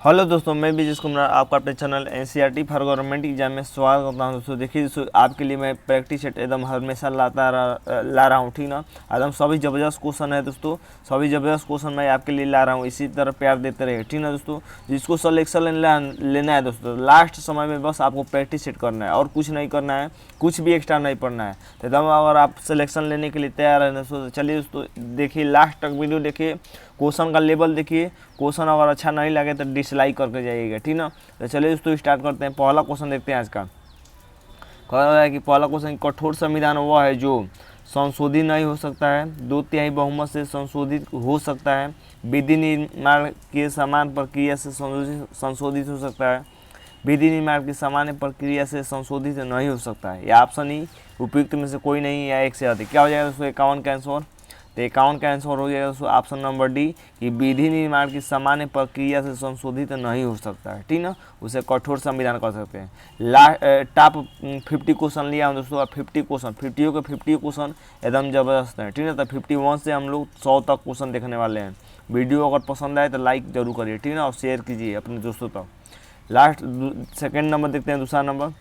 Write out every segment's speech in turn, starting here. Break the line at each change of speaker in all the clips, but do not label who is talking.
Hello दोस्तों, मैं विजेश कुमार आपका अपने channel NCERT for government exam में स्वागत करता हूं। दोस्तों देखिए दोस्तों, आपके लिए मैं प्रैक्टिस सेट एकदम हमेशा ला रहा हूं, ठीक ना। एकदम सभी ज़बरदस्त क्वेश्चन है दोस्तों, सभी ज़बरदस्त क्वेश्चन मैं आपके लिए ला रहा हूं। इसी तरह प्यार देते रहे, ठीक ना दोस्तों। जिसको सिलेक्शन लेना है दोस्तों, लास्ट समय में बस आपको प्रैक्टिस सेट करना है और कुछ नहीं करना है, कुछ भी एक्स्ट्रा नहीं पढ़ना है। तो एकदम अगर आप सिलेक्शन लेने के लिए तैयार है दोस्तों, चलिए दोस्तों देखिए, लास्ट तक वीडियो देखिए, क्वेश्चन का लेवल देखिए। क्वेश्चन अगर अच्छा नहीं लगे तो डिसलाइक करके जाइएगा, ठीक ना। तो चलिए दोस्तों स्टार्ट करते हैं। पहला क्वेश्चन देखते हैं आज का। कह रहा है कि पहला क्वेश्चन, कठोर संविधान वह है जो संशोधित नहीं हो सकता है, 2/3 बहुमत से संशोधित हो सकता है, विधि निर्माण के समान प्रक्रिया से संशोधित हो सकता है, विधि निर्माण की सामान्य प्रक्रिया से संशोधित नहीं हो सकता है। या ऑप्शन ई उपयुक्त में से कोई नहीं या एक से अधिक। क्या हो जाएगा दोस्तों 51 का आंसर? तो 51 का आंसर हो जाएगा दोस्तों ऑप्शन नंबर डी कि विधि निर्माण की सामान्य प्रक्रिया से संशोधित नहीं हो सकता है, ठीक ना। उसे कठोर संविधान कर सकते हैं। टॉप 50 क्वेश्चन लिया हूँ दोस्तों। 50 क्वेश्चन, 50 के 50 क्वेश्चन एकदम ज़बरदस्त है, ठीक ना। तो 51 से हम लोग 100 तक क्वेश्चन देखने वाले हैं। वीडियो अगर पसंद आए तो लाइक जरूर करिए, ठीक ना, और शेयर कीजिए अपने दोस्तों तक। लास्ट सेकेंड नंबर देखते हैं, दूसरा नंबर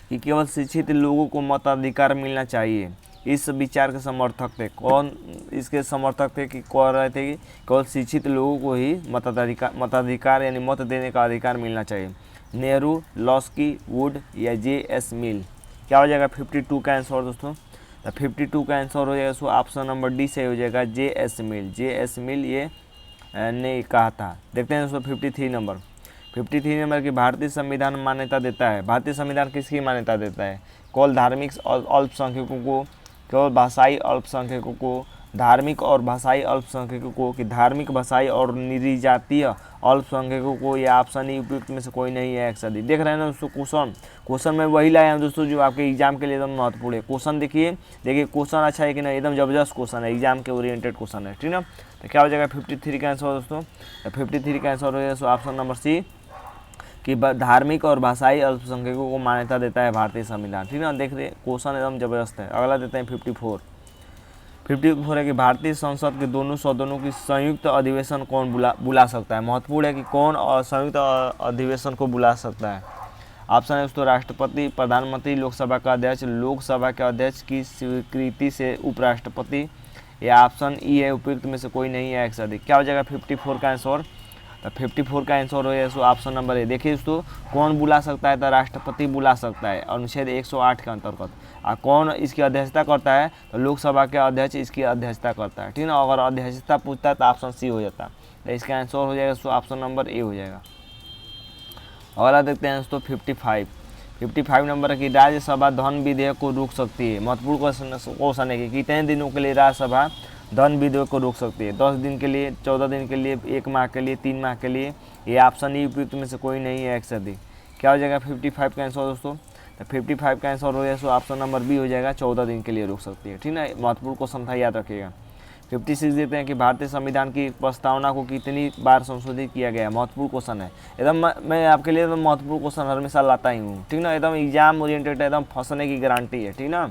कि केवल शिक्षित लोगों को मताधिकार मिलना चाहिए। इस विचार के समर्थक थे कौन? इसके समर्थक थे कि कह रहे थे कि केवल शिक्षित लोगों को ही मताधिकार यानी मत देने का अधिकार मिलना चाहिए। नेहरू, लॉस्की, वुड या जे.एस. मिल। क्या हो जाएगा 52 का आंसर दोस्तों? तो 52 का आंसर हो जाएगा सो ऑप्शन नंबर डी से हो जाएगा जे.एस. मिल। जे.एस. मिल ये ने कहा था। देखते हैं दोस्तों 53 नंबर। 53 नंबर की भारतीय संविधान मान्यता देता है। भारतीय संविधान किसकी मान्यता देता है? केवल धार्मिक अल्पसंख्यकों को, केवल भाषाई अल्पसंख्यकों को, धार्मिक और भाषाई अल्पसंख्यकों को, कि धार्मिक, भाषाई और निरीजातीय अल्पसंख्यकों को, या ऑप्शन ई उपयुक्त में से कोई नहीं है एक सदी। देख रहे हैं ना दोस्तों क्वेश्चन मैं वही लाया हूँ दोस्तों जो आपके एग्जाम के लिए एकदम महत्वपूर्ण है। क्वेश्चन देखिए क्वेश्चन अच्छा है कि नहीं, एकदम जबरदस्त क्वेश्चन है, एग्जाम के ओरिएंटेड क्वेश्चन है, ठीक ना। तो क्या हो जाएगा 53 का आंसर दोस्तों? 53 का आंसर हो जाएगा ऑप्शन नंबर सी कि धार्मिक और भाषाई अल्पसंख्यकों को मान्यता देता है भारतीय संविधान, ठीक ना। देख रहे क्वेश्चन एकदम जबरदस्त है। अगला देते हैं 54 है कि भारतीय संसद के दोनों सदनों की संयुक्त अधिवेशन कौन बुला सकता है। महत्वपूर्ण है कि कौन संयुक्त अधिवेशन को बुला सकता है। ऑप्शन है दोस्तों राष्ट्रपति, प्रधानमंत्री, लोकसभा का अध्यक्ष, लोकसभा के अध्यक्ष की स्वीकृति से उपराष्ट्रपति, या ऑप्शन ई है उपयुक्त में से कोई नहीं है एक से अधिक। क्या हो जाएगा 54 का आंसर? तो 54 का आंसर हो जाएगा ऑप्शन नंबर ए। देखिए दोस्तों कौन बुला सकता है? तो राष्ट्रपति बुला सकता है अनुच्छेद 108 के अंतर्गत। और कौन इसकी अध्यक्षता करता है? तो लोकसभा के अध्यक्ष इसकी अध्यक्षता करता है, ठीक ना। अगर अध्यक्षता पूछता है तो ऑप्शन सी हो जाता है। तो इसका आंसर हो जाएगा ऑप्शन नंबर ए हो जाएगा। अगला देखते हैं दोस्तों 55 नंबर है कि राज्यसभा धन विधेयक को रोक सकती है। महत्वपूर्ण क्वेश्चन है कि कितने दिनों के लिए राज्यसभा धन विधेयक को रोक सकती है? 10 दिन के लिए, 14 दिन के लिए, 1 माह के लिए, 3 माह के लिए। ये ऑप्शन ई उपयुक्त में से कोई नहीं है एक से अधिक। क्या हो जाएगा 55 का आंसर दोस्तों? तो 55 का आंसर हो जाएगा ऑप्शन नंबर बी हो जाएगा, 14 दिन के लिए रोक सकती है, ठीक ना। महत्वपूर्ण क्वेश्चन था, याद रखिएगा। 56 देते हैं कि भारतीय संविधान की प्रस्तावना को कितनी बार संशोधित किया गया? महत्वपूर्ण क्वेश्चन है एकदम। मैं आपके लिए एकदम महत्वपूर्ण क्वेश्चन हमेशा लाता ही हूँ, ठीक ना। एकदम एग्जाम ओरिएंटेड, एकदम फंसने की गारंटी है, ठीक ना।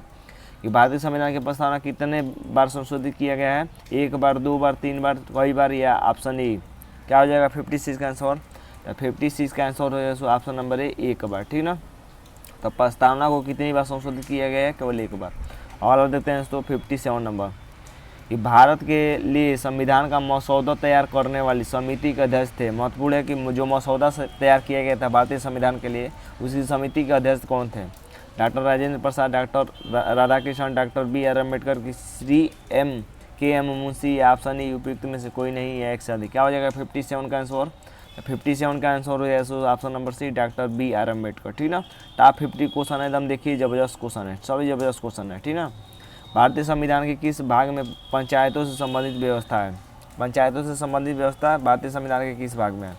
कि भारतीय संविधान की प्रस्तावना कितने बार संशोधित किया गया है? 1 बार, 2 बार, 3 बार, कई बार, या ऑप्शन ए। क्या हो जाएगा 56 का आंसर? 56 का आंसर हो जाएगा ऑप्शन नंबर ए, 1 बार, ठीक ना। तो प्रस्तावना को कितनी बार संशोधित किया गया है? केवल 1 बार। और देखते हैं दोस्तों 57 नंबर कि भारत के लिए संविधान का मसौदा तैयार करने वाली समिति के अध्यक्ष थे। महत्वपूर्ण है कि जो मसौदा तैयार किया गया था भारतीय संविधान के लिए, उसी समिति के अध्यक्ष कौन थे? Doctor Rajendra Prasad, doctor Radhakrishnan, doctor B R. Ambedkar की Shri K M. Munshi, option E उपयुक्त में से कोई नहीं है एक से अधिक। क्या हो जाएगा 57 का आंसर? 57 का आंसर हो जाएगा option number C, doctor B R. Ambedkar, ठीक ना। टॉप 50 क्वेश्चन है एकदम, देखिए जबरदस्त क्वेश्चन है, सभी जबरदस्त क्वेश्चन है, ठीक ना। भारतीय संविधान के किस भाग में पंचायतों से संबंधित व्यवस्था है? पंचायतों से संबंधित व्यवस्था भारतीय संविधान के किस भाग में है?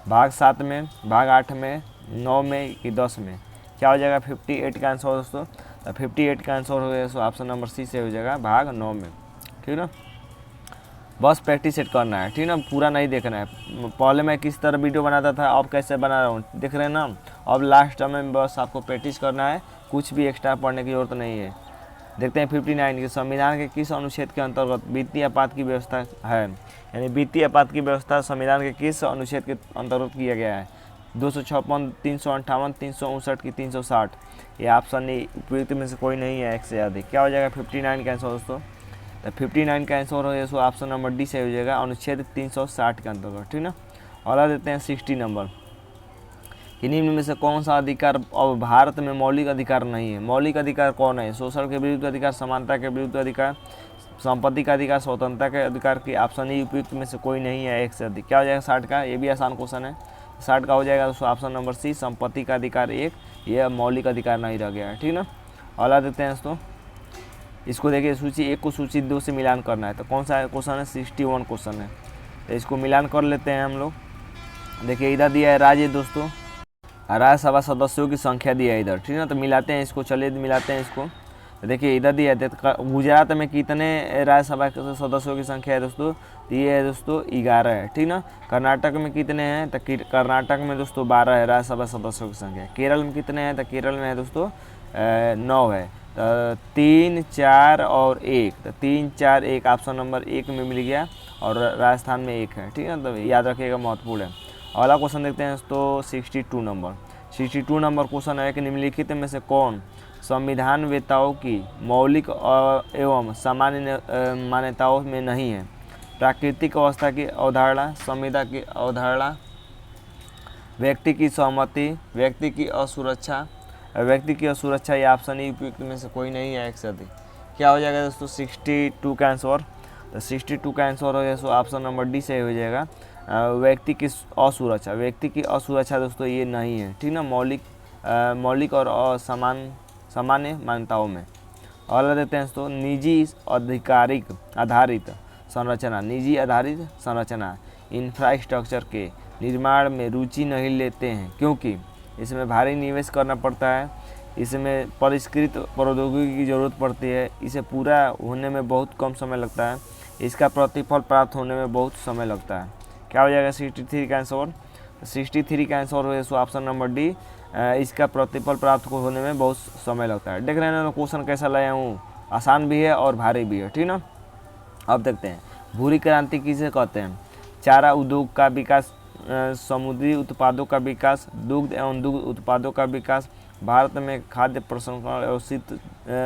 भाग 7 में, भाग 8 में, 9 में कि 10 में? क्या हो जाएगा 58 का आंसर दोस्तों? तो 58 का आंसर हो जाएगा ऑप्शन नंबर सी से हो जाएगा भाग 9 में, ठीक ना। बस प्रैक्टिस सेट करना है, ठीक ना, पूरा नहीं देखना है। पहले मैं किस तरह वीडियो बनाता था, अब कैसे बना रहा हूँ, देख रहे हैं ना। अब लास्ट में बस आपको प्रैक्टिस करना है, कुछ भी एक्स्ट्रा पढ़ने की जरूरत नहीं है। देखते हैं 59 के संविधान के किस अनुच्छेद के अंतर्गत वित्तीय आपात की व्यवस्था है। यानी वित्तीय आपात की व्यवस्था संविधान के किस अनुच्छेद के अंतर्गत किया गया है। 256, 358, 359 की 360। ये ऑप्शन ए उपयुक्त में से कोई नहीं है, एक से अधिक। क्या हो जाएगा 59 का आंसर दोस्तों। तो 59 का आंसर हो जाएगा ऑप्शन नंबर डी से हो जाएगा, अनुच्छेद 360 के अंतर्गत, ठीक ना। अगला देते हैं 60 नंबर कि निम्न में से कौन सा अधिकार अब भारत में मौलिक अधिकार नहीं है। मौलिक अधिकार कौन है। शोषण के विरुद्ध अधिकार, समानता के विरुद्ध अधिकार, संपत्ति का अधिकार, स्वतंत्रता के अधिकार की ऑप्शन ई उपयुक्त में से कोई नहीं है, एक से अधिक। क्या हो जाएगा 60 का। ये भी आसान क्वेश्चन है। 60 का हो जाएगा दोस्तों ऑप्शन नंबर सी, संपत्ति का अधिकार एक, यह मौलिक अधिकार नहीं रह गया है, ठीक ना। अगला देते हैं दोस्तों, इसको देखिए सूची 1 को सूची 2 से मिलान करना है। तो कौन सा क्वेश्चन है, 61 क्वेश्चन है। तो इसको मिलान कर लेते हैं हम लोग। देखिए इधर दिया है राज्य दोस्तों, राज्यसभा सदस्यों की संख्या दिया है इधर, ठीक है ना। तो मिलाते हैं इसको, चलिए मिलाते हैं इसको। तो देखिए इधर दिया है गुजरात में कितने राज्यसभा के सदस्यों की संख्या है दोस्तों। तो ये है दोस्तों 11 है, ठीक ना। कर्नाटक में कितने हैं। तो कर्नाटक में दोस्तों 12 है राज्यसभा सदस्यों की संख्या। केरल में कितने हैं। तो केरल में है दोस्तों 9 है। तो 3, 4 और 1। तो 3, 4, 1 ऑप्शन नंबर 1 में मिल गया और राजस्थान में 1 है, ठीक है। तो याद रखिएगा, महत्वपूर्ण है। अगला क्वेश्चन देखते हैं दोस्तों 62 नंबर। 62 नंबर क्वेश्चन है कि निम्नलिखित में से कौन संविधान वेताओं की मौलिक एवं सामान्य मान्यताओं में नहीं है। प्राकृतिक अवस्था की अवधारणा, संविदा की अवधारणा, व्यक्ति की सहमति, व्यक्ति की असुरक्षा। व्यक्ति की असुरक्षा ये ऑप्शन ई उपयुक्त में से कोई नहीं है, एक से अधिक। क्या हो जाएगा दोस्तों 62 का आंसर। तो 62 का आंसर हो जाएगा ऑप्शन नंबर डी से हो जाएगा, व्यक्ति की असुरक्षा। व्यक्ति की असुरक्षा दोस्तों ये नहीं है, ठीक ना। मौलिक और सामान्य मान्यताओं में। अगला देते हैं दोस्तों, निजी आधिकारिक आधारित संरचना, निजी आधारित संरचना इंफ्रास्ट्रक्चर के निर्माण में रुचि नहीं लेते हैं क्योंकि इसमें भारी निवेश करना पड़ता है, इसमें परिष्कृत प्रौद्योगिकी की ज़रूरत पड़ती है, इसे पूरा होने में बहुत कम समय लगता है, इसका प्रतिफल प्राप्त होने में बहुत समय लगता है। क्या हो जाएगा 63 का आंसर। 63 का आंसर हो ऑप्शन नंबर डी, इसका प्रतिफल प्राप्त होने में बहुत समय लगता है। देख रहे हैं ना क्वेश्चन कैसा लाया हूँ, आसान भी है और भारी भी है, ठीक ना। अब देखते हैं भूरी क्रांति किसे कहते हैं। चारा उद्योग का विकास, समुद्री उत्पादों का विकास, दुग्ध एवं दुग्ध उत्पादों का विकास, भारत में खाद्य प्रसंस्करण और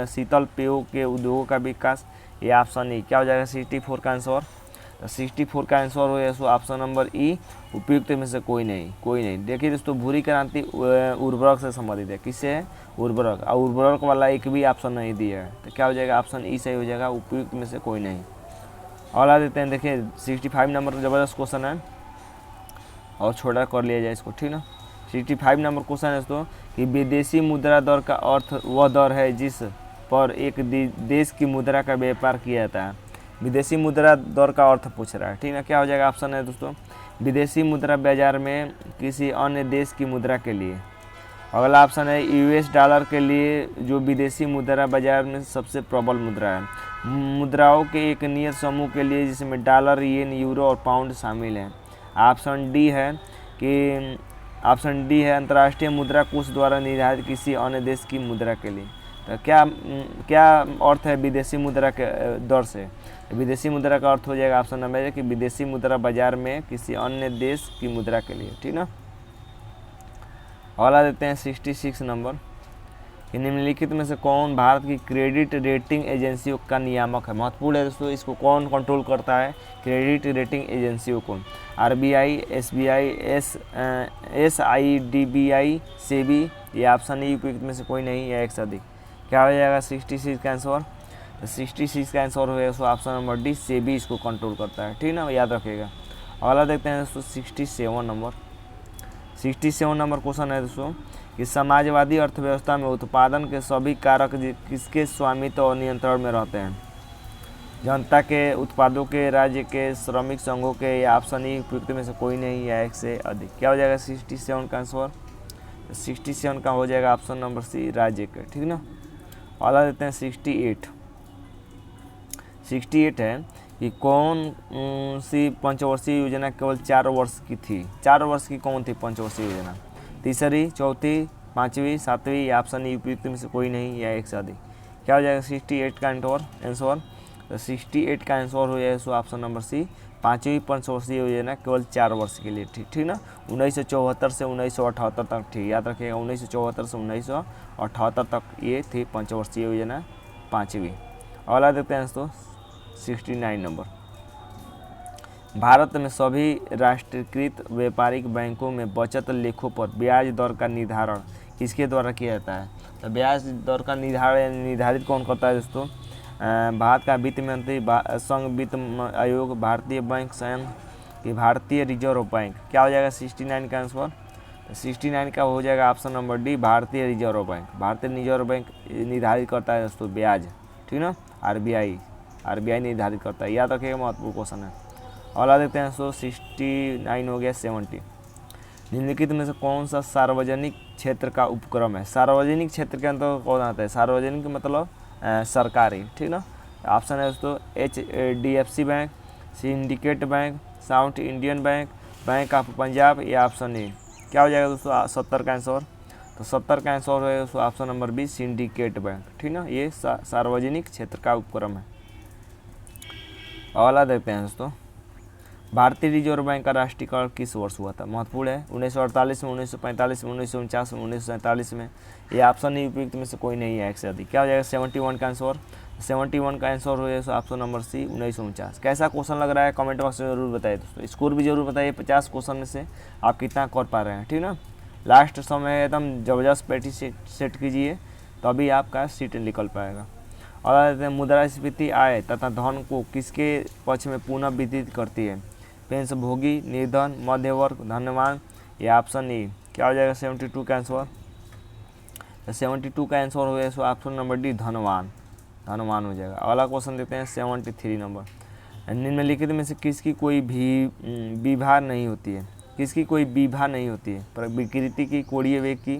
शीतल पेयों के उद्योगों का विकास, ये ऑप्शन ई। क्या हो जाएगा 64 का आंसर। 64 का आंसर हो सो ऑप्शन नंबर ई, उपयुक्त में से कोई नहीं। देखिए दोस्तों भूरी क्रांति उर्वरक से संबंधित है। किससे है, उर्वरक। और उर्वरक वाला एक भी ऑप्शन नहीं दिया है। तो क्या हो जाएगा ऑप्शन ई सही हो जाएगा, उपयुक्त में से कोई नहीं। अगला देते हैं, देखिए 65 नंबर ज़बरदस्त क्वेश्चन है और छोटा कर लिया जाए इसको, ठीक ना। 65 नंबर क्वेश्चन है दोस्तों कि विदेशी मुद्रा दर का अर्थ वह दर है जिस पर एक देश की मुद्रा का व्यापार किया जाता है। विदेशी मुद्रा दर का अर्थ पूछ रहा है, ठीक है। क्या हो जाएगा ऑप्शन है दोस्तों, विदेशी मुद्रा बाजार में किसी अन्य देश की मुद्रा के लिए। अगला ऑप्शन है यूएस डॉलर के लिए, जो विदेशी मुद्रा बाजार में सबसे प्रबल मुद्रा है। मुद्राओं के एक नियत समूह के लिए जिसमें डॉलर, येन, यूरो और पाउंड शामिल हैं। ऑप्शन डी है अंतर्राष्ट्रीय मुद्रा कोष द्वारा निर्धारित किसी अन्य देश की मुद्रा के लिए। तो क्या अर्थ है विदेशी मुद्रा के दर से। विदेशी मुद्रा का अर्थ हो जाएगा ऑप्शन नंबर कि विदेशी मुद्रा बाजार में किसी अन्य देश की मुद्रा के लिए, ठीक ना। अगला देते हैं 66 नंबर कि निम्नलिखित में से कौन भारत की क्रेडिट रेटिंग एजेंसियों का नियामक है। महत्वपूर्ण है दोस्तों, इसको कौन कंट्रोल करता है, क्रेडिट रेटिंग एजेंसियों को। RBI, SBI, SIDBI, SEBI. ये ऑप्शन ई उपयुक्त में से कोई नहीं है, एक से अधिक। क्या हो जाएगा 66 का आंसर। 66 का आंसर हो so option number D, SEBI इसको कंट्रोल करता है, ठीक ना, याद रखिएगा। अगला देखते हैं दोस्तों 67 नंबर। 67 नंबर क्वेश्चन है दोस्तों कि समाजवादी अर्थव्यवस्था में उत्पादन के सभी कारक किसके स्वामित्व और नियंत्रण में रहते हैं। जनता के, उत्पादों के, राज्य के, श्रमिक संघों के। या ऑप्शन ई उपयुक्त में से कोई नहीं है, एक से अधिक। क्या हो जाएगा 67 का आंसर। 67 का हो जाएगा ऑप्शन नंबर सी, राज्य के, ठीक ना। अगला देते हैं 68 है कि कौन सी पंचवर्षीय योजना केवल 4 वर्ष की थी। 4 वर्ष की कौन थी पंचवर्षीय योजना। तीसरी, चौथी, 5वीं, 7वीं। या ऑप्शन ई उपयुक्त में से कोई नहीं, या एक से अधिक। क्या हो जाएगा 68 का आंसर। तो 68 का आंसर हो जाएगा सो ऑप्शन नंबर सी। 5वीं पंचवर्षीय योजना केवल 4 वर्ष के लिए थी, ठीक ना। 1974 से 1978 तक थी, याद रखिएगा 1974 से 1978 तक ये थी पंचवर्षीय योजना 5वीं। अगला देखते हैं दोस्तों 69 नंबर। भारत में सभी राष्ट्रीयकृत व्यापारिक बैंकों में बचत लेखों पर ब्याज दर का निर्धारण किसके द्वारा किया जाता है? तो ब्याज दर का निर्धारित कौन करता है दोस्तों? भारत का वित्त मंत्री, संघ वित्त आयोग, भारतीय बैंक संघ कि भारतीय रिजर्व बैंक। क्या हो जाएगा 69 का आंसर? 69 का हो जाएगा ऑप्शन नंबर डी, भारतीय रिजर्व बैंक। भारतीय रिजर्व बैंक निर्धारित करता है दोस्तों ब्याज, ठीक ना। आरबीआई निर्धारित करता है, याद रखिएगा, महत्वपूर्ण क्वेश्चन है। अगला देखते हैं दोस्तों 69 हो गया 70। निम्नलिखित में से कौन सा सार्वजनिक क्षेत्र का उपक्रम है? सार्वजनिक क्षेत्र के अंदर कौन आता है? सार्वजनिक मतलब सरकारी, ठीक ना। ऑप्शन है दोस्तों HDFC bank, syndicate bank, south Indian bank, bank of Punjab या ऑप्शन ए। क्या हो जाएगा दोस्तों 70 का आंसर? तो 70 का आंसर है दोस्तों option number B, Syndicate Bank, ठीक ना। ये सार्वजनिक क्षेत्र का उपक्रम है। अगला देखते हैं दोस्तों भारतीय रिजर्व बैंक का राष्ट्रीयकरण किस वर्ष हुआ था? महत्वपूर्ण है। 1948 में, 1945 में, 1949 में, 1947 में। ये ऑप्शन नहीं उपयुक्त में से कोई नहीं है एक से अधिक। क्या हो जाएगा 71 का आंसर? 71 का आंसर हो जाएगा ऑप्शन नंबर सी 1949। कैसा क्वेश्चन लग रहा है कमेंट बॉक्स में जरूर बताइए दोस्तों। स्कोर भी जरूर बताइए 50 क्वेश्चन में से आप कितना कर पा रहे हैं, ठीक ना। लास्ट समय एकदम जबरदस्त प्रैक्टिस सेट कीजिए तभी आपका सीट निकल पाएगा। और मुद्रास्फीति आय तथा धन को किसके पक्ष में पुनः वितरित करती है? पेंशन भोगी, निर्धन, मध्य वर्ग, धनवान या ऑप्शन ए। क्या हो जाएगा 72 का आंसर? 72 का आंसर हो जाएगा ऑप्शन नंबर डी, धनवान हो जाएगा। अगला क्वेश्चन देखते हैं 73 नंबर। निम्नलिखित में से किसकी कोई भी विवाह नहीं होती है? किसकी कोई विवाह नहीं होती है? विकृति की, कोणीय वेग की,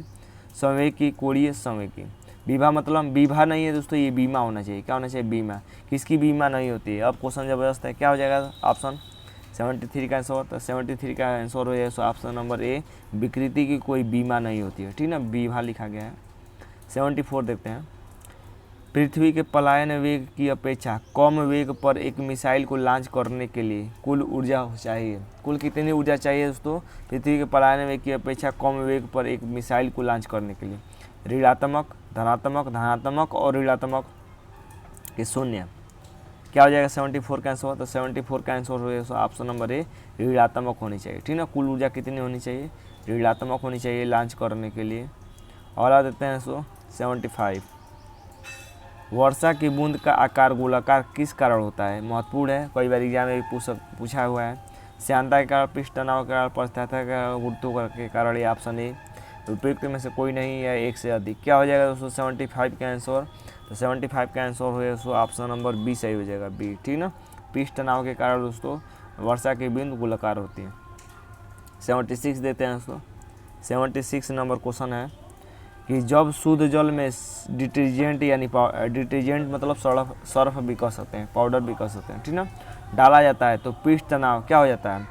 संवेग की, कोणीय संवेग की। विवाह मतलब विवाह नहीं है दोस्तों, ये बीमा होना चाहिए। क्या होना चाहिए? बीमा। किसकी बीमा नहीं होती है? अब क्वेश्चन जबरदस्त है। क्या हो जाएगा ऑप्शन 73 का आंसर? तो 73 का आंसर हो जाएगा ऑप्शन नंबर ए, विकृति की कोई बीमा नहीं होती है, ठीक ना। बीमा लिखा गया है। 74 देखते हैं। पृथ्वी के पलायन वेग की अपेक्षा कम वेग पर एक मिसाइल को लॉन्च करने के लिए कुल ऊर्जा चाहिए। कुल कितनी ऊर्जा चाहिए दोस्तों पृथ्वी के पलायन वेग की अपेक्षा कम वेग पर एक मिसाइल को लॉन्च करने के लिए? ऋणात्मक, धनात्मक और ऋणात्मक के शून्य। क्या हो जाएगा 74 का आंसर? तो 74 का आंसर हो जाएगा ऑप्शन नंबर ए, ऋणात्मक होनी चाहिए, ठीक ना। कुल ऊर्जा कितनी होनी चाहिए? ऋणात्मक होनी चाहिए लॉन्च करने के लिए। और देते हैं 75। वर्षा की बूंद का आकार गोलाकार किस कारण होता है? महत्वपूर्ण है, कई बार एग्जाम में पूछा हुआ है। श्यानता के कारण, पृष्ठ तनाव के कारण, परिस्थाता के गुरुत्व के कारण या ऑप्शन ए। उपयुक्त में से कोई नहीं है एक से अधिक। क्या हो जाएगा दोस्तों 75 का आंसर? तो 75 का आंसर हो जाएगा ऑप्शन नंबर बी सही हो जाएगा, बी, ठीक ना। पृष्ठ तनाव के कारण दोस्तों वर्षा की बूंद गोलाकार होती है। 76 देते हैं दोस्तों। 76 नंबर क्वेश्चन है कि जब शुद्ध जल में डिटर्जेंट यानी डिटर्जेंट मतलब सर्फ भी कह सकते हैं, पाउडर भी कह सकते हैं, ठीक ना, डाला जाता है तो पृष्ठ तनाव क्या हो जाता है?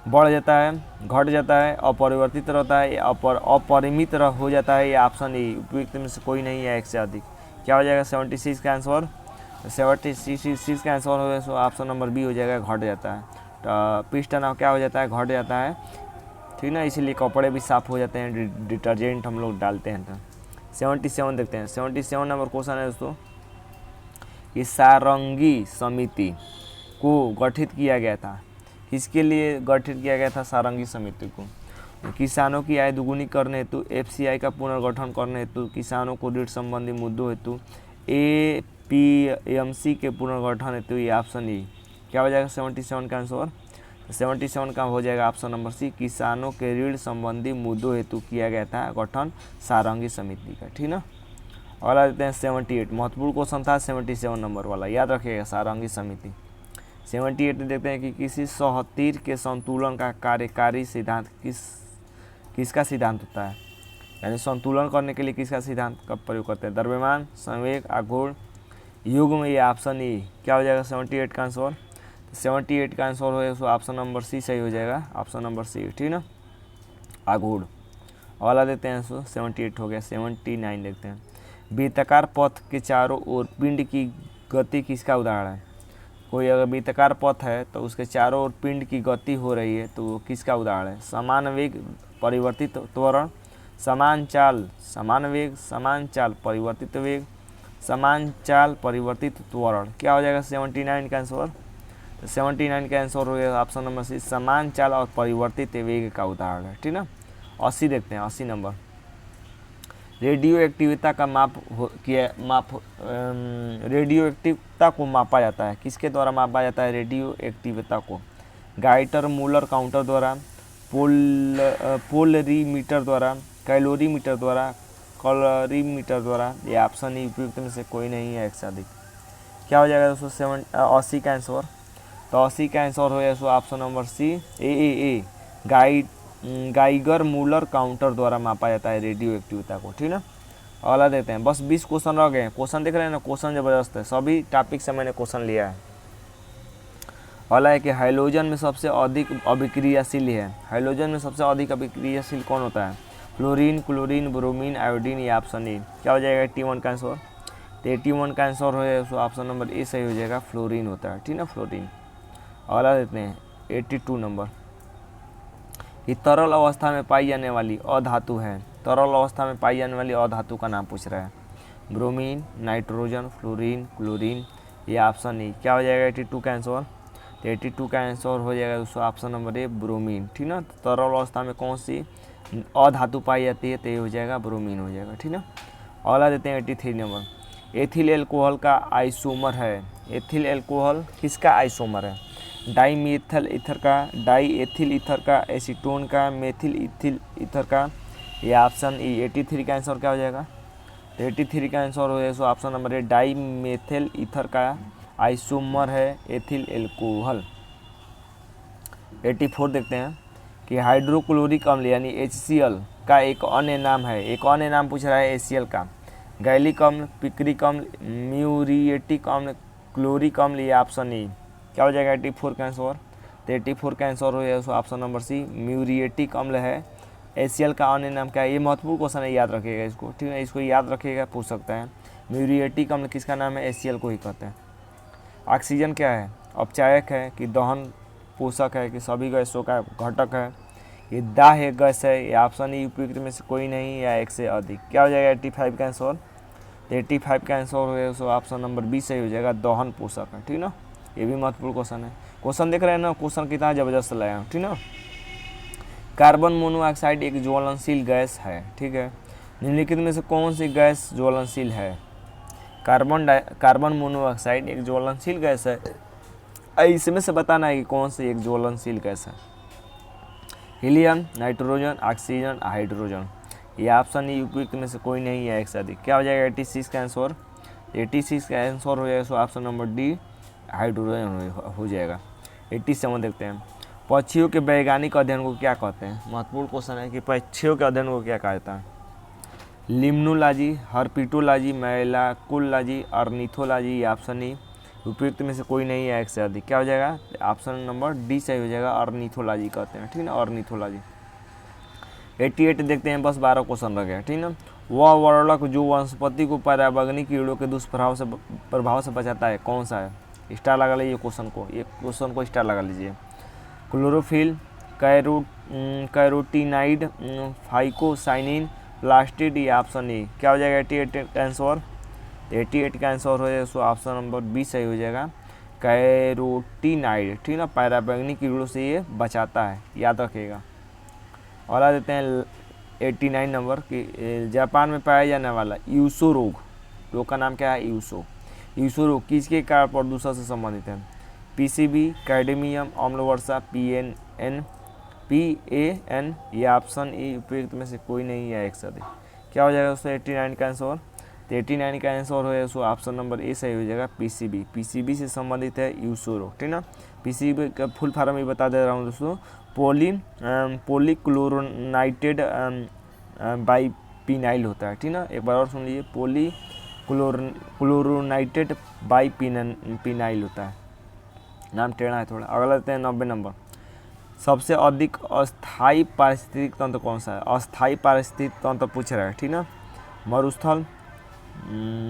बढ़ जाता है, घट जाता है, अपरिवर्तित रहता है या अपरिमित हो जाता है या ऑप्शन ए। उपयुक्त में से कोई नहीं है एक से अधिक। क्या हो जाएगा 76 का आंसर? 76 का आंसर हो जाएगा ऑप्शन नंबर बी हो जाएगा, घट जाता है। तो पृष्ठ तनाव क्या हो जाता है? घट जाता है, ठीक ना। इसीलिए कपड़े भी साफ़ हो जाते हैं, डिटर्जेंट हम लोग डालते हैं। तो 77 देखते हैं। 77 नंबर क्वेश्चन है दोस्तों कि सारंगी समिति को गठित किया गया था। किसके लिए गठित किया गया था सारंगी समिति को? किसानों की आय दुगुनी करने हेतु, FCI का पुनर्गठन करने हेतु, किसानों को ऋण संबंधी मुद्दों हेतु, APMC के पुनर्गठन हेतु या ऑप्शन ए। क्या हो जाएगा 77 का आंसर? 77 का हो जाएगा ऑप्शन नंबर सी, किसानों के ऋण संबंधी मुद्दों हेतु किया गया था गठन सारंगी समिति का, ठीक ना। अगला देते हैं 78। महत्वपूर्ण क्वेश्चन था 77 नंबर वाला, याद रखिएगा सारंगी समिति। 78 में देखते हैं कि किसी सहतीर के संतुलन का कार्यकारी सिद्धांत किसका सिद्धांत होता है? यानी संतुलन करने के लिए किसका सिद्धांत का प्रयोग करते हैं? द्रव्यमान, संवेग, आघूर्ण, युग्म या ऑप्शन ए। क्या हो जाएगा 78 का आंसर? 78 का आंसर हो जाएगा ऑप्शन नंबर सी सही हो जाएगा, ऑप्शन नंबर सी, ठीक ना, आघूर्ण। अगला देते हैं 78 हो गया। 79 देखते हैं। वृत्ताकार पथ के चारों ओर पिंड की गति किसका उदाहरण है? कोई अगर वृत्ताकार पथ है तो उसके चारों ओर पिंड की गति हो रही है तो वो किसका उदाहरण है? समान वेग परिवर्तित त्वरण, समान चाल समान वेग, समान चाल परिवर्तित वेग, समान चाल परिवर्तित त्वरण। क्या हो जाएगा 79 का आंसर? तो 79 का आंसर हो गया ऑप्शन नंबर सी, समान चाल और परिवर्तित वेग का उदाहरण है। ठीक ना। 80 देखते हैं, 80 नंबर। रेडियो एक्टिविता का रेडियो एक्टिविता को मापा जाता है, किसके द्वारा मापा जाता है रेडियो एक्टिविता को? गाइटर मूलर काउंटर द्वारा, पोलरीमीटर द्वारा, कैलोरीमीटर द्वारा, कैलोरीमीटर द्वारा। ये ऑप्शन ही उपयुक्त में से कोई नहीं है एक से अधिक। क्या हो जाएगा दोस्तों 80 का आंसर? तो 80 का आंसर हो जाएगा ऑप्शन नंबर सी, ए गाइगर मूलर काउंटर द्वारा मापा जाता है रेडियो एक्टिविता को। ठीक ना। अगला देते हैं, बस 20 क्वेश्चन रह गए हैं। क्वेश्चन देख रहे हैं ना, क्वेश्चन जबरदस्त है, सभी टॉपिक से मैंने क्वेश्चन लिया है। अगला है कि हाइड्रोजन में सबसे अधिक अभिक्रियाशील है, हाइड्रोजन में सबसे अधिक अभिक्रियाशील कौन होता है? फ्लोरीन, क्लोरीन, ब्रोमीन, आयोडीन या ऑप्शन ए। क्या हो जाएगा 81 का आंसर? तो 81 का आंसर हो जाएगा ऑप्शन नंबर ए सही हो जाएगा, फ्लोरीन होता है। ठीक ना, फ्लोरीन। अगला देते हैं 82 नंबर, कि तरल अवस्था में पाई जाने वाली अधातु है, तरल अवस्था में पाई जाने वाली अधातु का नाम पूछ रहा है। ब्रोमीन, नाइट्रोजन, फ्लोरीन, क्लोरीन या ऑप्शन ए। क्या हो जाएगा 82 का आंसर? तो 82 का आंसर हो जाएगा दोस्तों ऑप्शन नंबर ए, ब्रोमीन। ठीक ना। तरल अवस्था में कौन सी अधातु पाई जाती है? तो ये हो जाएगा ब्रोमीन हो जाएगा। ठीक ना। अगला देते हैं 83 नंबर, एथिल एल्कोहल का आइसोमर है, एथिल एल्कोहल किसका आइसोमर है? डाई मेथिल ईथर का, डाई एथिल ईथर का, एसीटोन का, मेथिल इथिल ईथर का या ऑप्शन ई। 83 का आंसर क्या हो जाएगा? तो 83 का आंसर हो जाएगा option number A, di methyl ether का आइसोमर है एथिल एल्कोहल। 84 देखते हैं, कि हाइड्रोक्लोरिक अम्ल यानी HCl का एक अन्य नाम है, एक अन्य नाम पूछ रहा है HCl का। गैलिक अम्ल, पिक्रिक अम्ल, म्यूरिएटिक अम्ल, क्लोरिक अम्ल या ऑप्शन ई। क्या हो जाएगा 84 का आंसर? तो 84 का आंसर हो जाएगा ऑप्शन नंबर सी, म्यूरिएटिक अम्ल है। HCl का अन्य नाम क्या है? ये महत्वपूर्ण क्वेश्चन है, याद रखिएगा इसको। ठीक है, इसको याद रखिएगा, पूछ सकता है। म्यूरिएटिक अम्ल किसका नाम है? HCl को ही कहते हैं। ऑक्सीजन क्या है? अपचायक है कि दहन पोषक है कि सभी गैसों का घटक है? ये दाह्य गैस है। ये ऑप्शन ई उपयुक्त में से कोई नहीं या एक से अधिक। क्या हो जाएगा 85 का आंसर? तो 85 का आंसर हो जाएगा ऑप्शन नंबर बी सही हो जाएगा, दहन पोषक है। ठीक ना। ये भी महत्वपूर्ण क्वेश्चन है। क्वेश्चन देख रहे हैं ना, क्वेश्चन कितना जबरदस्त लाया हूँ। ठीक ना। कार्बन मोनोऑक्साइड एक ज्वलनशील गैस है। ठीक है, निम्नलिखित में से कौन सी गैस ज्वलनशील है? कार्बन मोनोऑक्साइड एक ज्वलनशील गैस है। इसमें से बताना है कि कौन सी एक ज्वलनशील गैस है। Helium, nitrogen, oxygen, hydrogen. ये ऑप्शन ई उपयुक्त में से कोई नहीं है एक से अधिक। क्या हो जाएगा 86 का आंसर? 86 का आंसर हो जाएगा ऑप्शन नंबर डी, हाइड्रोजन हो जाएगा। 87 देखते हैं, पक्षियों के वैज्ञानिक अध्ययन को क्या कहते हैं? महत्वपूर्ण क्वेश्चन है कि पक्षियों के अध्ययन को क्या कहता है? लिम्नोलॉजी, हर्पिटोलॉजी, मैलाकोलॉजी, अर्निथोलॉजी या ऑप्शन ई। उपयुक्त में से कोई नहीं है एक से अधिक। क्या हो जाएगा ऑप्शन नंबर डी सही हो जाएगा, अर्निथोलॉजी कहते हैं। ठीक ना, अर्निथोलॉजी। 88 देखते हैं, बस 12 क्वेश्चन रह गया। ठीक ना। वह वर्णक जो वनस्पति को पराबैंगनी कीड़ों के दुष्प्रभाव से बचाता है कौन सा है? स्टार लगा लीजिए क्वेश्चन को, ये क्वेश्चन को स्टार लगा लीजिए। क्लोरोफिल, कैरोटीनाइड, फाइकोसाइनिन, प्लास्टिड या ऑप्शन ए। क्या हो जाएगा 88 का आंसर? 88 का आंसर हो जाएगा ऑप्शन नंबर बी सही हो जाएगा, कैरोटीनाइड। ठीक ना, पराबैंगनी कीड़ों से ये बचाता है, याद रखिएगा। और आ देते हैं 89 नंबर कि जापान में पाया जाने वाला यूसो रोग का नाम क्या है? यूसो रोग किसके कारण प्रदूषण से संबंधित है? PCB, कैडमियम, अम्लवर्षा, PAN या ऑप्शन ई उपयुक्त में से कोई नहीं है एक से अधिक। क्या हो जाएगा दोस्तों 89 का आंसर? तो 89 का आंसर हो जाएगा ऑप्शन नंबर ए सही हो जाएगा, PCB से संबंधित है यूसो रोग। ठीक ना। PCB का फुल फॉर्म भी बता दे रहा हूँ दोस्तों, पॉलीक्लोरोनाइटेड बाइपिनाइल होता है। ठीक ना, एक बार और सुन लीजिए, पॉलीक्लोरोनाइटेड बाइपिनाइल होता है। नाम टेढ़ा है थोड़ा। अगला लेते हैं 90 नंबर, सबसे अधिक अस्थायी पारिस्थितिक तंत्र कौन सा है? अस्थायी पारिस्थितिक तंत्र पूछ रहा है। ठीक ना, मरुस्थल,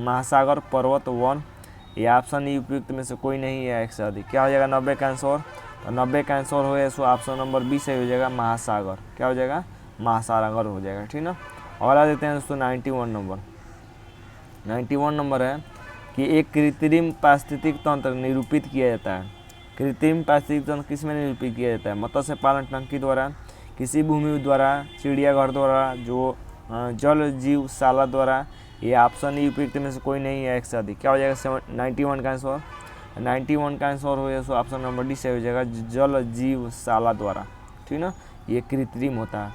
महासागर, पर्वत, वन। ये ऑप्शन ई उपयुक्त में से कोई नहीं है एक से अधिक। क्या हो जाएगा 90 का आंसर? तो 90 का आंसर हो सो ऑप्शन नंबर बी सही हो जाएगा, महासागर। क्या हो जाएगा? महासागर हो जाएगा, ठीक ना। अगला देते हैं दोस्तों 91 नंबर। 91 नंबर है कि एक कृत्रिम पारिस्थितिक तंत्र निरूपित किया जाता है। कृत्रिम पारिस्थितिक तंत्र किस में निरूपित किया जाता है? मत्स्य पालन टंकी द्वारा, किसी भूमि द्वारा, चिड़ियाघर द्वारा, जो जल जीवशाला द्वारा। ये ऑप्शन ई उपयुक्त में से कोई नहीं है एक से अधिक। क्या हो जाएगा 91 का आंसर? 91 का आंसर हो जाएगा ऑप्शन नंबर डी से हो जाएगा, जल जीवशाला द्वारा, ठीक ना। ये कृत्रिम होता है,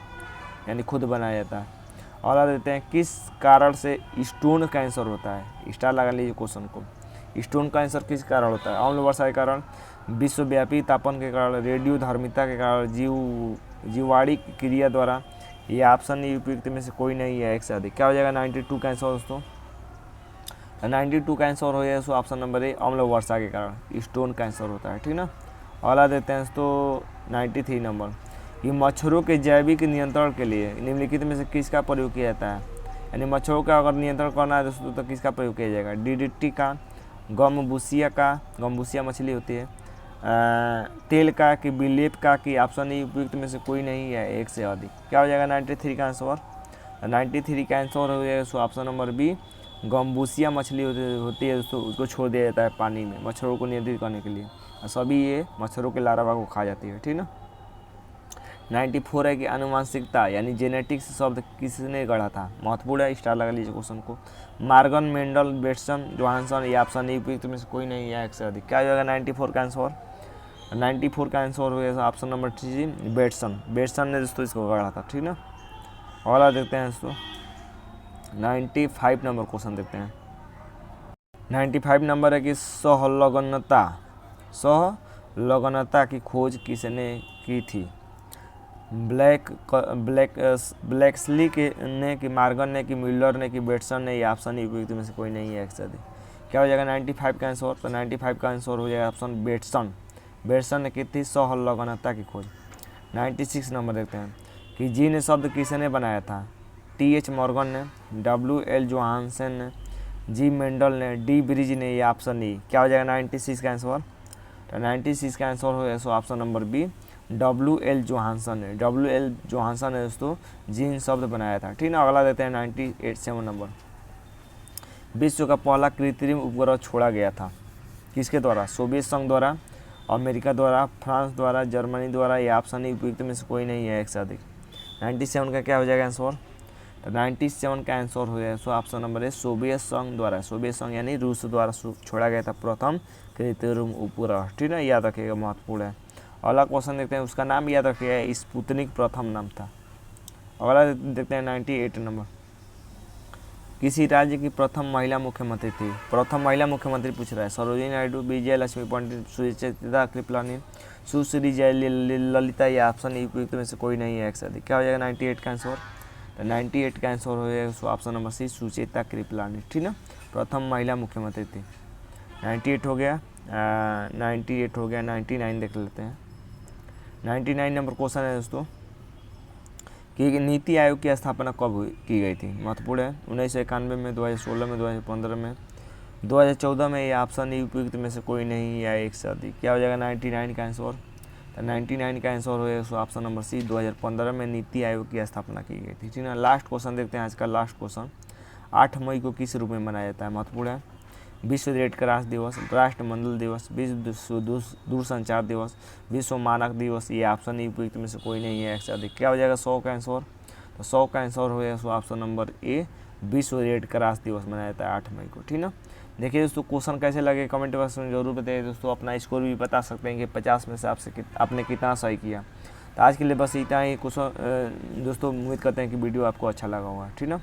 यानी खुद बनाया जाता है। और देते हैं किस कारण से स्टोन कैंसर होता है? स्टार लगा लीजिए क्वेश्चन को। स्टोन कैंसर किस कारण होता है? अम्ल वर्षा के कारण, विश्वव्यापी तापन के कारण, रेडियो धर्मिता के कारण, जीवाणिक क्रिया द्वारा। ये ऑप्शन ई उपयुक्त में से कोई नहीं है एक से अधिक। क्या हो जाएगा 92 का आंसर दोस्तों? 92 का आंसर हो जाएगा ऑप्शन नंबर ए, अम्ल वर्षा के कारण स्टोन कैंसर होता है, ठीक ना। अगला देते हैं दोस्तों 93 नंबर। ये मच्छरों के जैविक नियंत्रण के लिए निम्नलिखित में से किसका प्रयोग किया जाता है? यानी मच्छरों का अगर नियंत्रण करना है दोस्तों तो किसका प्रयोग किया जाएगा? डीडीटी का, गमबुसिया का, गमबुसिया मछली होती है, तेल का, कि बिलेप का, कि ऑप्शन ई उपयुक्त में से कोई नहीं है एक से अधिक। क्या हो जाएगा 93 का आंसर? 93 का आंसर हो जाएगा ऑप्शन नंबर बी, गमबुसिया मछली होती है दोस्तों, उसको छोड़ दिया जाता है पानी में मच्छरों को नियंत्रित करने के लिए, और सभी ये मच्छरों के लार्वा को खा जाती है, ठीक ना। 94 है कि आनुवांशिकता यानी जेनेटिक्स शब्द किसने गढ़ा था? महत्वपूर्ण है, स्टार लगा लीजिए क्वेश्चन को। Morgan, Mendel, Bateson, Johansson. ये ऑप्शन ई उपयुक्त में से कोई नहीं है एक से अधिक। क्या हो जाएगा 94 का आंसर? 94 का आंसर हो गया option number C, Bateson. Bateson ने दोस्तों इसको गढ़ा था, ठीक ना। अगला देखते हैं दोस्तों 95 नंबर क्वेश्चन देखते हैं। 95 नंबर है कि सहलगनता की खोज किसने की थी? ब्लैक्सली ने, कि मार्गन ने, कि मिलर ने, कि बेटसन ने। ये ऑप्शन उपयुक्त में से कोई नहीं है एक से अधिक। क्या हो जाएगा 95 का आंसर? तो 95 का आंसर हो जाएगा ऑप्शन बेटसन। बेटसन ने की थी सहलगनता की खोज। 96 नंबर देखते हैं कि जीन शब्द किसने बनाया था? TH मॉर्गन ने, WL जोहानसन ने, जी मेंडल ने, डी ब्रिज ने। ये ऑप्शन ई। क्या हो जाएगा 96 का आंसर? तो 96 का आंसर हो जाएगा option number B, WL Johannsen ने। WL जोहानसन ने दोस्तों जीन शब्द बनाया था, ठीक ना। अगला देते हैं 98 नंबर। विश्व का पहला कृत्रिम उपग्रह छोड़ा गया था किसके द्वारा? सोवियत संघ द्वारा, अमेरिका द्वारा, फ्रांस द्वारा, जर्मनी द्वारा। ये ऑप्शन उपयुक्त में से कोई नहीं है एक से अधिक। 97 का क्या हो जाएगा आंसर? तो 97 का आंसर हो जाएगा ऑप्शन नंबर है, सोवियत संघ द्वारा। सोवियत संघ यानी रूस द्वारा छोड़ा गया था प्रथम कृत्रिम उपग्रह, ठीक है, याद रखिएगा, महत्वपूर्ण है। अगला क्वेश्चन देखते हैं, उसका नाम याद रखिएगा, स्पुतनिक प्रथम नाम था। अगला देखते हैं 98 नंबर। किसी राज्य की प्रथम महिला मुख्यमंत्री थी? प्रथम महिला मुख्यमंत्री पूछ रहा है। सरोजिनी नायडू, विजय लक्ष्मी पंडित, सुचेता कृपलानी, सुश्री जयललिता। ये ऑप्शन उपयुक्त में से कोई नहीं है एक से अधिक। क्या हो जाएगा 98 का आंसर? तो 98 का आंसर हो जाएगा option number C, Sucheta Kripalani, ठीक ना। प्रथम महिला मुख्यमंत्री थी। 98 हो गया, 98 हो गया। 99 देख लेते हैं। 99 नंबर क्वेश्चन है दोस्तों कि नीति आयोग की स्थापना कब की गई थी? महत्वपूर्ण है। 1991 में, 2016 में, 2015 में, 2014 में। ये ऑप्शन उपयुक्त में से कोई नहीं है एक से अधिक। क्या हो जाएगा 99 का आंसर? तो 99 का आंसर हो जाएगा ऑप्शन नंबर सी, 2015 में नीति आयोग की स्थापना की गई थी, ठीक है। लास्ट क्वेश्चन देखते हैं आज का। लास्ट क्वेश्चन, 8 मई को किस रूप में मनाया जाता है? महत्वपूर्ण है। विश्व रेड क्रॉस दिवस, राष्ट्रमंडल दिवस, विश्व दूरसंचार दिवस, विश्व मानक दिवस। ये ऑप्शन उपयुक्त में से कोई नहीं है एक से अधिक। क्या हो जाएगा 100 का आंसर? तो 100 का आंसर हो जाएगा ऑप्शन नंबर ए, विश्व रेड क्रॉस दिवस मनाया जाता है 8 मई को, ठीक ना। देखिए दोस्तों क्वेश्चन कैसे लगे कमेंट बॉक्स में जरूर बताइए दोस्तों। अपना स्कोर भी बता सकते हैं कि 50 में से आपने कितना सही किया। तो आज के लिए बस इतना ही क्वेश्चन दोस्तों। उम्मीद करते हैं कि वीडियो आपको अच्छा लगा होगा, ठीक ना।